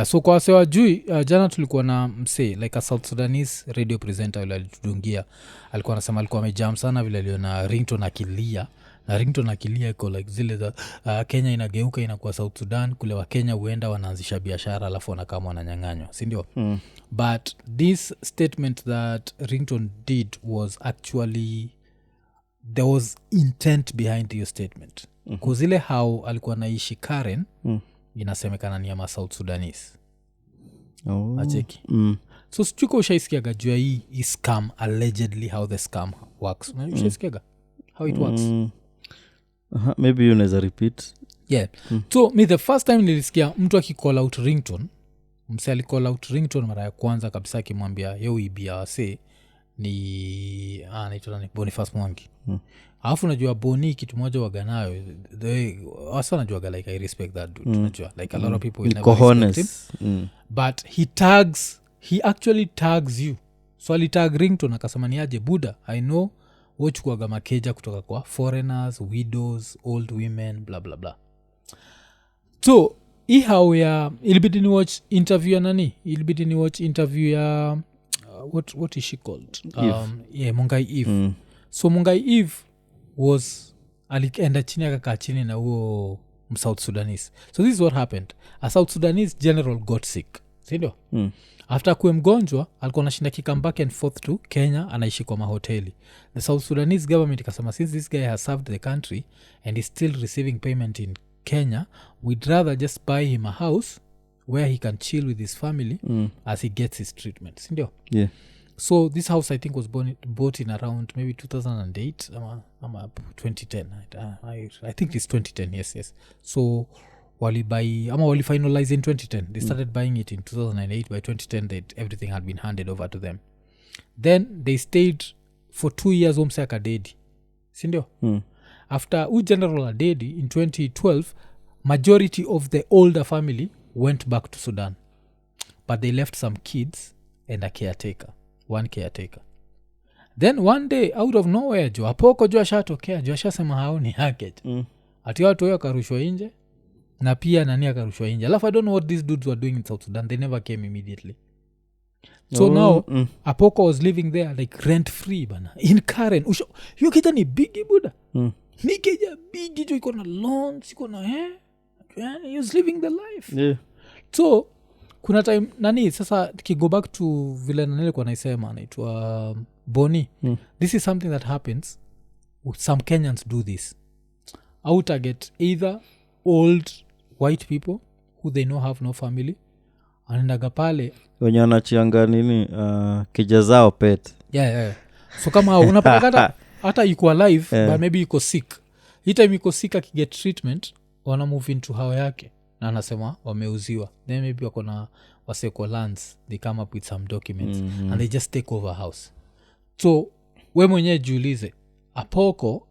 So kwa sewa jui jana tulikuwa na msee like a South Sudanese radio presenter yule alitudungia, alikuwa anasema alikuwa amejam sana vile aliona ringtone akilia, na ringtone akilia iko like zile za Kenya inageuka inakuwa South Sudan, kule wa Kenya huenda wanaanzisha biashara alafu wanakaa wananyang'anywa, si ndio? But this statement that ringtone did was actually, there was intent behind your statement. Kuzile how alikuwa naishi Karen inasemekana ni ama South Sudanese. Acheki. So sichuko ushaisikiaga juu ya hii scam, allegedly how the scam works. Ushaisikiaga how it works? Maybe you unaweza repeat. Yeah. So me the first time nilisikia mtu akicall out ringtone, mse alicall out ringtone mara ya kwanza kabisa akimwambia yo ibia wase ni anaitwa ni BONIFACE MWANGI. Alafu najua Boni kitu moja waganayo, wasa najuaga like I respect that dude. Najua like a lot of people will never respect him. But he actually tags you. So alitag ringtone akasema ni aje Buddha, I know wochukuaga makeja kutoka kwa foreigners, widows, old women, blah blah blah. So how ya ilibidi ni watch interview ya nani? Ilibidi ni watch interview ya what is she called? Mungai Eve. So Mungai Eve was alienda chini akakaa chini na huo South Sudanese. So this is what happened. A South Sudanese general got sick. Sindio? After kuwe mgonjwa alikuwa anashinda kikam back and forth to Kenya, anaishi kwa mahoteli. The South Sudanese government ikasema since this guy has served the country and is still receiving payment in Kenya, we'd rather just buy him a house where he can chill with his family as he gets his treatment. Sindio? Yeah. So this house I think was bought in around maybe 2008 ama 2010. I think it's 2010. Yes. So wali finalize in 2010. They started buying it in 2008. By 2010 everything had been handed over to them. Then they stayed for 2 years home saka dedi. Sindio? After General Adedi in 2012, majority of the older family went back to Sudan. But they left some kids and a caretaker. One caretaker. Then one day out of nowhere jo apoko jo ashatokea jo ashasema hao ni hake. Ati watu wao karushwa nje na pia nani akarushwa nje. Alafu I don't know what these dudes were doing in South Sudan. They never came immediately. So now Apoko was living there like rent free bana in Karen. Hiyo kita ni bigi Buddha. Ni keja bigi jo iko na loans, iko na he was living the life. Yeah. So kuna time nani sasa go back to vile nani kwa naisema anaitwa Boni. This is something that happens. Some Kenyans do this. Au target either old white people who they know have no family, anaendaga pale wenye anachianga nini kija zao pet. Yeah. So kama unapata hata yuko alive but maybe yuko sick. Hii time yuko sick akiget treatment wana move into hao yake na anasema wameuziwa. Then maybe wako na waseko lands, they come up with some documents and they just take over house. So we mwenyewe jiulize Apoko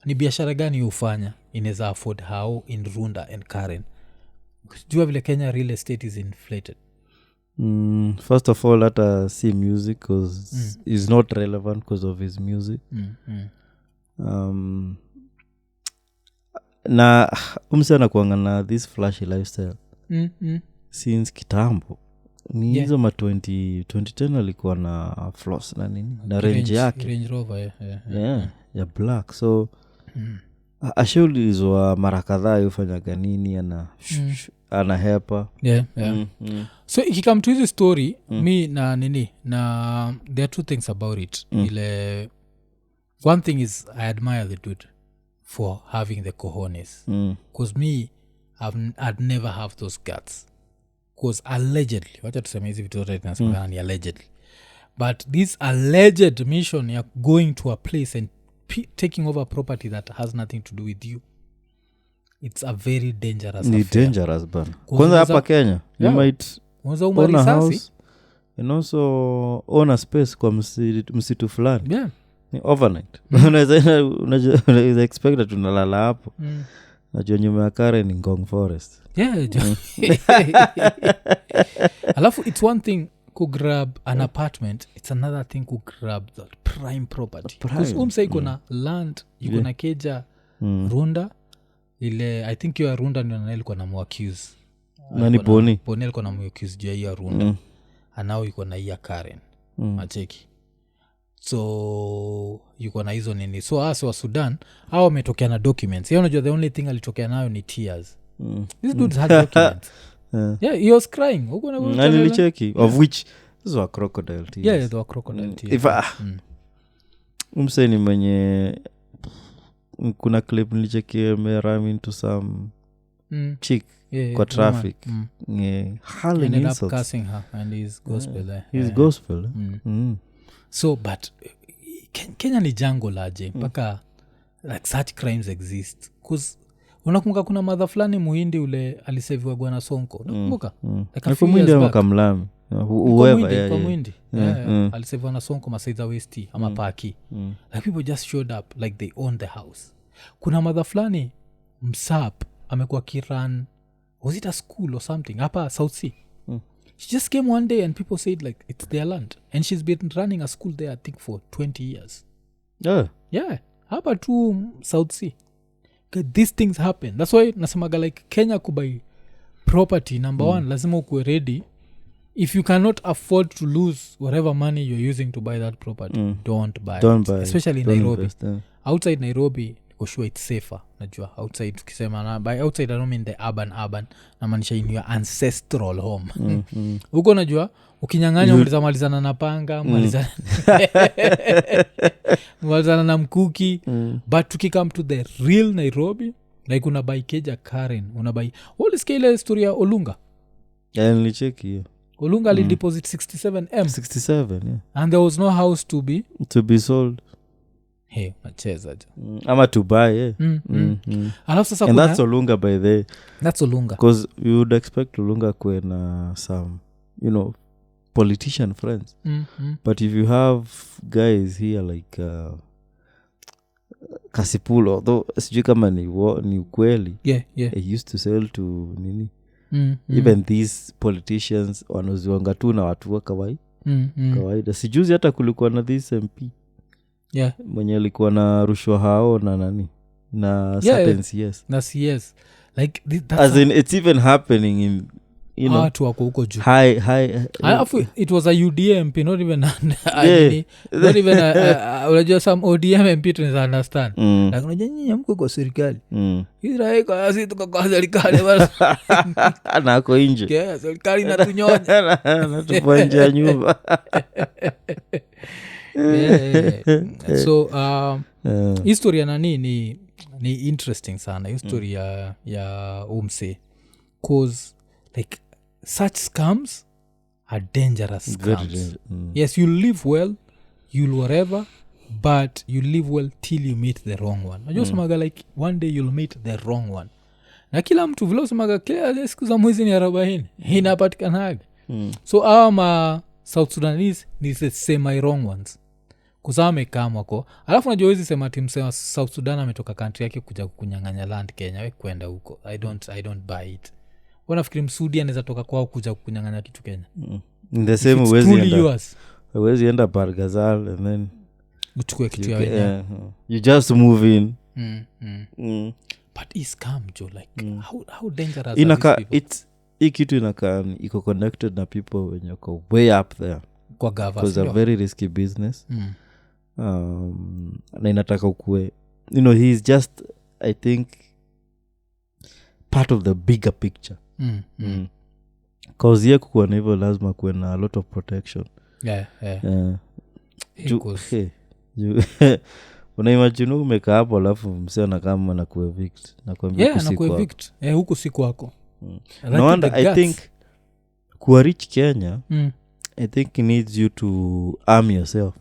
ni biashara gani ufanya inaweza afford how in Runda and Karen? Jua vile Kenya real estate is inflated. First of all, hata see music because is not relevant because of his music. Na umsana kuanga na this flashy lifestyle since kitambo ni hizo ma 2010 alikuwa na floss na nini na range yake Range Rover ya black. So ashaulizwa mara kadhaa yufanyaga nini ana hepa. So ikikam to hizi story me na nini na there are two things about it. Ile one thing is I admire the dude for having the cojones because me I'd never have those guts because allegedly wacha tuseme hizi vitu zote tunasema ni allegedly, but this alleged mission ya going to a place and taking over property that has nothing to do with you, it's a very dangerous affair. Ni dangerous bana. Kwanza hapa Kenya you might own a house and also own a space kwa msitu fulani ni overnight. Unaweza expect tunalala hapo. Najua nyuma ya Karen ni Ngong Forest. Alafu it's one thing to grab an apartment, it's another thing to grab the prime property. Because umsa iko na land, iko na keja Runda ile I think your Runda ndio nilikuwa na accuse nani Boni alikuwa na accuse juu ya hiyo Runda anao yuko na hiyo Karen macheki so yuko na hizo nini so hasa wa Sudan hao wametokea na documents yeye unajua the only thing alitokea nayo ni tears this dude had documents yeah he was crying huko na nilicheki of which those were crocodile tears yeah they were crocodile tears if umseni mwenye kuna clip nilichekia ram into some chick kwa traffic howling insults up cussing her and his gospel his gospel so but Kenya ni jango laje mpaka like such crimes exist cause unakumbuka kuna mother fulani muhindi ule aliseviwa Bwana Sonko unakumbuka like muhindi ama kamlami whoever muhindi aliseviwa na Sonko Masaidha West ama Paki like people just showed up like they own the house kuna mother fulani msap amekuwa kiran was it a school or something hapa South Sea she just came one day and people said like it's their land and she's been running a school there I think for 20 years yeah hapa tu South Sea these things happen that's why nasemaga like Kenya kubai property number one lazima ukue ready if you cannot afford to lose whatever money you're using to buy that property don't buy it. Especially in Nairobi outside Nairobi for sure it's safer najua outside tukisema na by outside I don't mean the urban na maanisha in your ancestral home huko najua ukinyang'anya malizana na panga malizana na mkuki but tukikam to the real Nairobi like unabai keja Karen unabai all scale story ya Olunga nilicheki Olunga ali deposit 67 yeah and there was no house to be sold hey macheza ama to buy alafu sasa and that's Olunga by the that's Olunga because you would expect Olunga kuwe na some politician friends but if you have guys here like Kasipulo though sijui kama ni ukweli yeah he used to sell to nini even these politicians wanaziwanga tu na watu wa kawaida sijuzi hata kulikuwa na this MP yeah mwenye alikuwa na rushwa hao na nani na certain CS na CS like as in it's even happening in watu wako huko juu high it was a UDA MP not even not even unajua some ODM MP tunaweza understand like unajua nyinyi mko kwa serikali Israeli kwa sisi tuko kwa serikali na ako nje serikali inatunyonya na tupo nje ya nyumba so historia nani ni interesting sana historia ya umse cause like such scams are dangerous scams yes you'll live well you'll whatever but you live well till you meet the wrong one najua semaga like one day you'll meet the wrong one na kila mtu vile semaga kila siku za mwezi ni 40 inapatikanaga so ama South Sudanese ni the semi wrong ones kuzame kama ko alafu najua hizi sema timu sema South Sudan ametoka country yake kuja kukunyang'anya land Kenya we kwenda huko I don't buy it wanafikiri Msudi anaweza toka kwao kuja kukunyang'anya kitu Kenya in the same way enda Bargazal and then uchukue kitu yao you just move in but is scam jo like how dangerous it's kitu inakaa iko connected na people when you go way up there kwa gava because a very risky business na inataka ukue he is just I think part of the bigger picture cause ye kukuwa na hivyo lazima kuwe na a lot of protection unaimagine umekaa hapo alafu msiona kama na kuevict na kuevict huku siku wako no wonder I think kuwa rich Kenya I think it needs you to arm yourself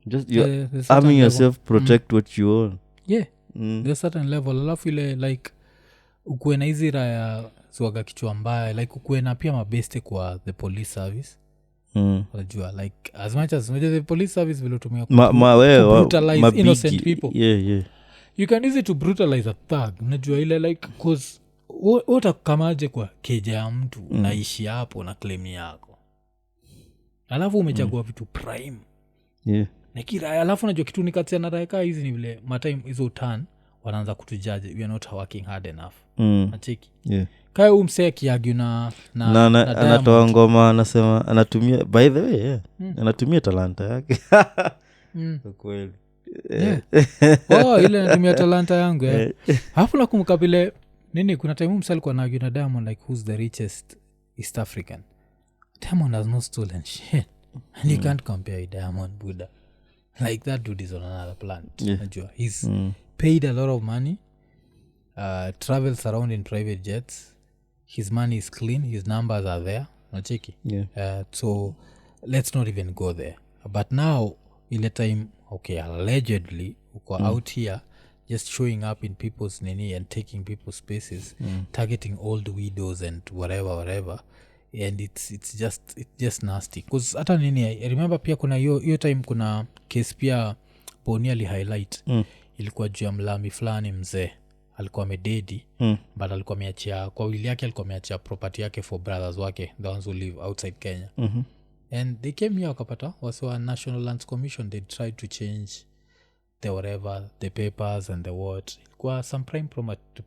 just arming yourself protect what you own there's certain level alafu ile like ukuwe na hizi raya swaga kichwa mbaya like ukuwe na pia mabeste kwa the police service unajua like as much as the police service will tumia brutalize innocent people you can easy to brutalize a thug unajua ile like cause utakamaje kwa keja ya mtu unaishi hapo na claim yako alafu umechagua vitu prime na kiraya alafu unajua kitu nikatia na raya kaa hizi ni vile matime hizo turn wanaanza kutujudge we are not working hard enough. Nachiki kaya umsee kiagu na anatoa ngoma anasema anatumia by the way anatumia talanta yake kweli ile anatumia talanta yangu hapo nakumbuka vile nini kuna time msee alikuwa na na Diamond like who's the richest East African. Diamond has not stolen shit and you can't compare with Diamond Buddha. Like that dude is on another planet. Najua he's paid a lot of money, travels around in private jets. His money is clean, his numbers are there. Nacheki. So let's not even go there. But now ile time allegedly uko out here just showing up in people's nini and taking people's spaces, targeting old widows and whatever and it's just nasty cuz hata nini I remember pia kuna hiyo time kuna case pia Boni ali highlight ilikuwa juu ya mlami fulani mzee alikuwa amededi but alikuwa ameachia kwa wili yake alikuwa ameachia property yake for brothers wake the ones who live outside Kenya and they came here wakapata wasiwa National Lands Commission they tried to change the whatever the papers and the what ilikuwa some prime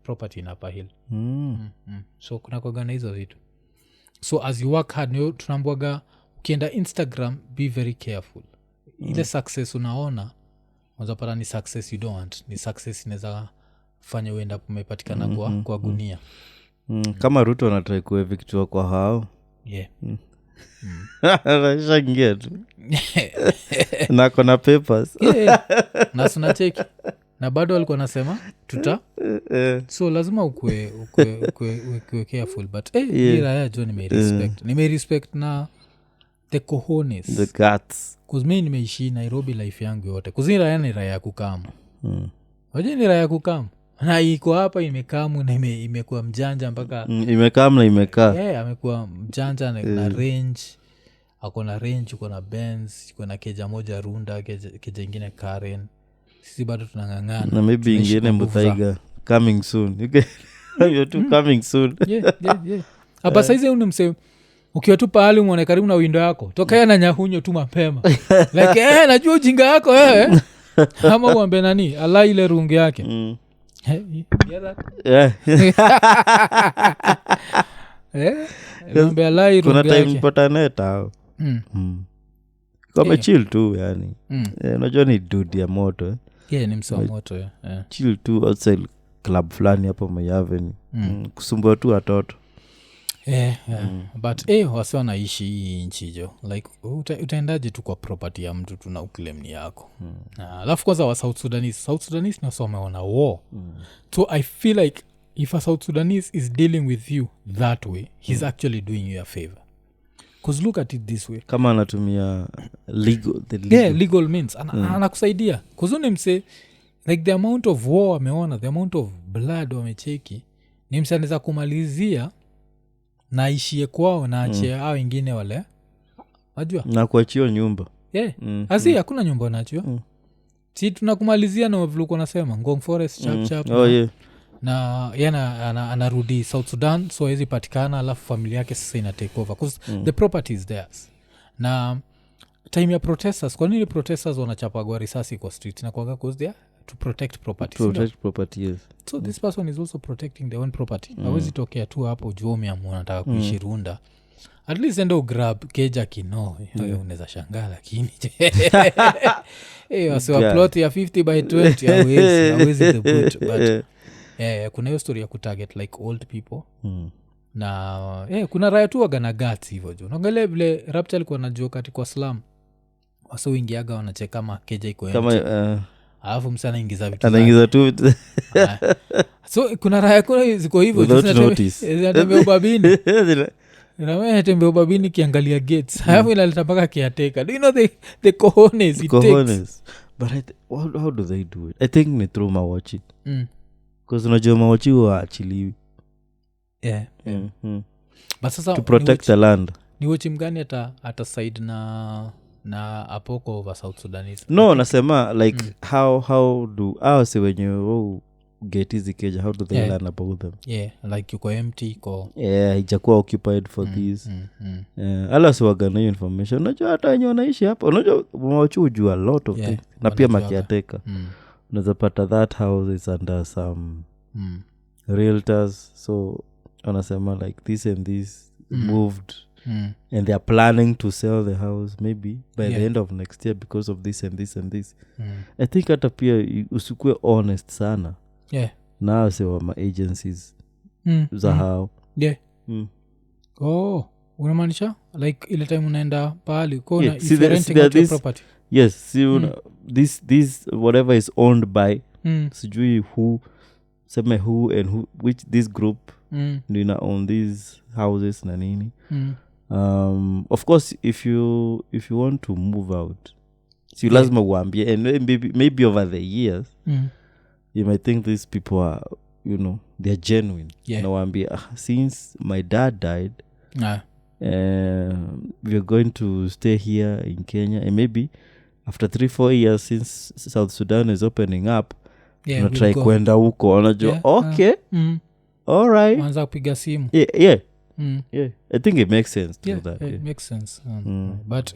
property in Upper Hill so kuna kwa hizo vitu. So as you work hard tunambuaga ukienda Instagram be very careful ile success unaona unazapata ni success you don't want ni success inaweza fanya uenda umepatikana kwa gunia kama Ruto anataka kuevict kwa hao anashangia tu na kona papers na sunacheki na bado alikuwa anasema so lazima ukue careful but hii raya jo nimerespect na the cojones the guts cause mimi nimeishi Nairobi life yangu yote cause hii raya ni raya ya kukama waje ni raya ya kukama na iko hapa imekamu na imekuwa mjanja mpaka imekamu na imekaa amekuwa mjanja na range ako na range uko na Benz uko na keja moja Runda keja ingine Karen sisi bado tunangangana na maybe ingine Muthaiga coming soon you're too coming soon hapa saizi unimse ukiwa tu pahali umeone karibu na window yako toka na nyahunyo tu mapema like najua ujinga yako ama uambe nani ala ile rungu yake kuna time mpataneta kama chill tu yani unajua ni dude ya moto ni msa moto chill tu outside club fulani hapo Mayaveni kusumbua tu watoto but wasi wanaishi hii nchi jo like utaendaje tu kwa property ya mtu tuna uclaim ni yako alafu kwanza wa South Sudanese ni wasomeona war so I feel like if a South Sudanese is dealing with you that way he's actually doing you a favor because look at it this way kama anatumia legal means anakusaidia because unimse like the amount of war ameona the amount of blood wamecheki ni mse anaweza kumalizia na ishie kwao na achie hao wengine wale wajua na kuachio nyumba asi hakuna nyumba nacho si tunakumalizia na vile nasema Ngong Forest chap na yana anarudi South Sudan so hizi patikana alafu familia yake sasa ina take over because the property is theirs na time ya protesters kwa nini protesters wanachapagwa risasi kwa street na kwa cause they are to protect property yes. So this person is also protecting their own property hawezi tokea tu hapo juomi amua nataka kuishi Runda at least endo grab keja kino unaweza shangaa lakini wasiwa plot ya 50 by 20 hawezi the boot but kuna hiyo story ya kutarget like old people na kuna raya tu wagana guts hivyo jo naangalia vile Rapture alikuwa najua kati kwa slum wasa uingiaga wanacheka kama keja iko empty alafu msana ingiza vitu anaingiza tu so kuna raya kuna ziko hivyo zinatembea ubabini tembea ubabini kiangalia gates alafu inaleta mpaka kiateka do you know the cojones it takes but how do they do it I think ni through mawachi because unajua mawachi waachiliwi but sasa to protect the land ni wachi mgani ata side na apoko over South Sudanese no nasema like how do say when you get hizi keja how do they learn about them like yuko empty iko haijakuwa occupied for this ala siwagana hiyo information unajua hata wenye wanaishi hapa unajua mawachujua a lot of things na pia makiateka unazapata that house is under some realtors, so wanasema like this and this moved and they are planning to sell the house maybe by the end of next year because of this and this and this. I think hata pia usikue honest sana na sewa ma agencies za hao unamaanisha like ile time unaenda pahali kona if you're renting out your property. Yes, see this whatever is owned by sijui who sema who and who which this group nina own these houses na nini. Of course if you want to move out so lazima uambie, and maybe over the years you might think these people are, you know, they're genuine. Na waambie since my dad died we're going to stay here in Kenya, and maybe after 3-4 years since South Sudan is opening up we'll try kwenda huko, unajua okay all right, anza kupiga simu. Yeah, I think it makes sense to that. It makes sense. But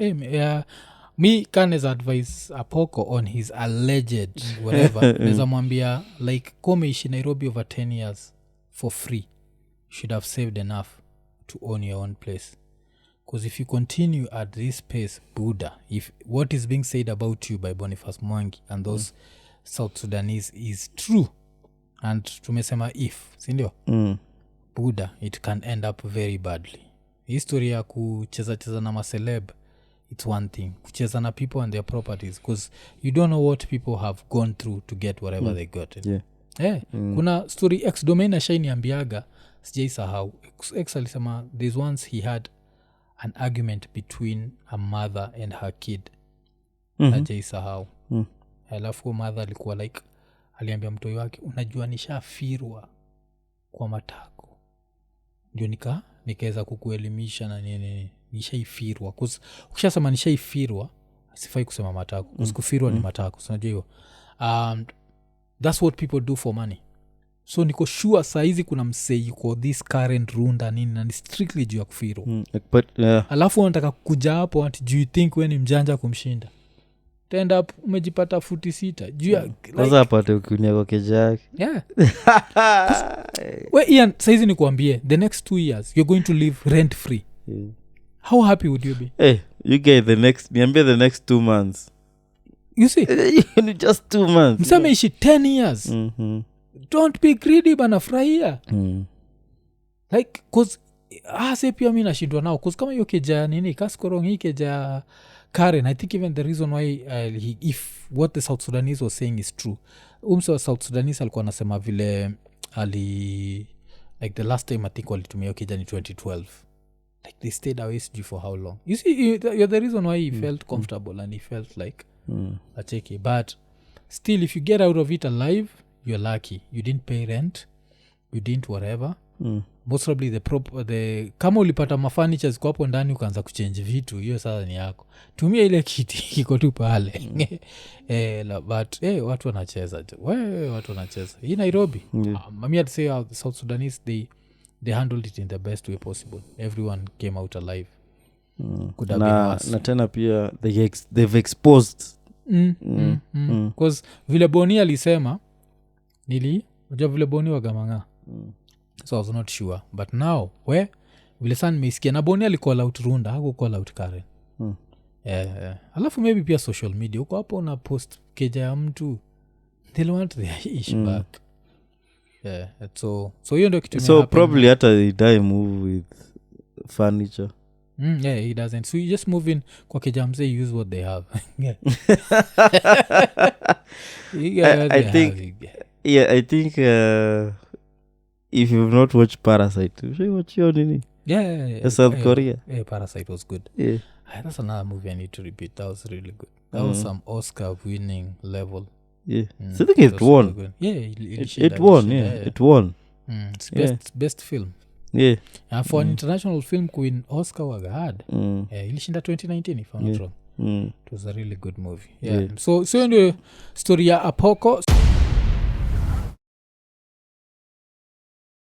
me can advise Apoko on his alleged whatever. Neza mwambia like komeishi Nairobi over 10 years for free, you should have saved enough to own your own place. Because if you continue at this pace, Buddha, if what is being said about you by Boniface Mwangi and those South Sudanese is true, and tumesema if sindio Buddha, it can end up very badly. History ya kucheza na maceleb, it's one thing. Kucheza na people and their properties, because you don't know what people have gone through to get whatever they got. Kuna story X domain na shaini ambiaga sijaisahau. X alisema there's once he had an argument between a mother and her kid. Hajaisahau. Alafu mother alikuwa like aliambia mtoi wake, unajua nishafirwa kwa matako, ndio nikaweza kukuelimisha na nini, nishaifirwa. Ukishasema nishaifirwa sifai kusema matako, kusikufirwa ni matako, unajua hiyo. That's what people do for money. So niko sure saizi kuna msei yuko this current runda nini na ni strictly juu ya kufirwa. Alafu wanataka kuja hapo ati do you think we ni mjanja kumshinda, end up umejipata futi 6 juu ya kwanza apate ukunia kwa kejaki. We Ian, saizi ni kuambie the next 2 years you're going to live rent free. How happy would you be? You get niambie the next 2 months, you see. Just 2 months msameishi 10 years. Don't be greedy bana, furahia. Like cause ase pia mimi nashindwa nao, cause kama hiyo keja nini kaskorong hii keja Karen, I think even the reason why if what the South Sudanese was saying is true, wa South Sudanese alikuwa anasema vile like the last time I think walitumia keja ni 2012, like they stayed away for how long. You see, you're the reason why he felt comfortable and he felt like a checky. But still, if you get out of it alive, you're lucky. You didn't pay rent, you didn't whatever. Most probably the kama ulipata mafurnitures kwa hapo ndani ukaanza kuchange vitu, hiyo sasa ni yako, tumia ile kiti kiko tu pale. But watu wanacheza watu wanacheza hii Nairobi. Mimi I'd say South Sudanese they handled it in the best way possible. Everyone came out alive. Could have been worse. Na tena pia they've exposed because vile Boni alisema unajua vile Boni wagamanga. So I was not sure, but now vile sana nimesikia na Boni alikola out runda, hakukola out Karen. Alafu maybe pia social media uko hapo una post keja ya mtu, they'll want their ish back. So hiyo ndio kitu. So probably hata they die move with furniture. He doesn't. So you just move in kwa keja mzee, use what they have. I think if you've not watched Parasite, you should watch your Nini. South Korea. Parasite was good. That's another movie I need to repeat. That was really good. That was some Oscar winning level. So I think it won. So it won. It won. It's best film. And for an international film queen Oscar waga hard. Ilishinda 2019 if I'm not wrong. It was a really good movie. So ndio story ya Apoko.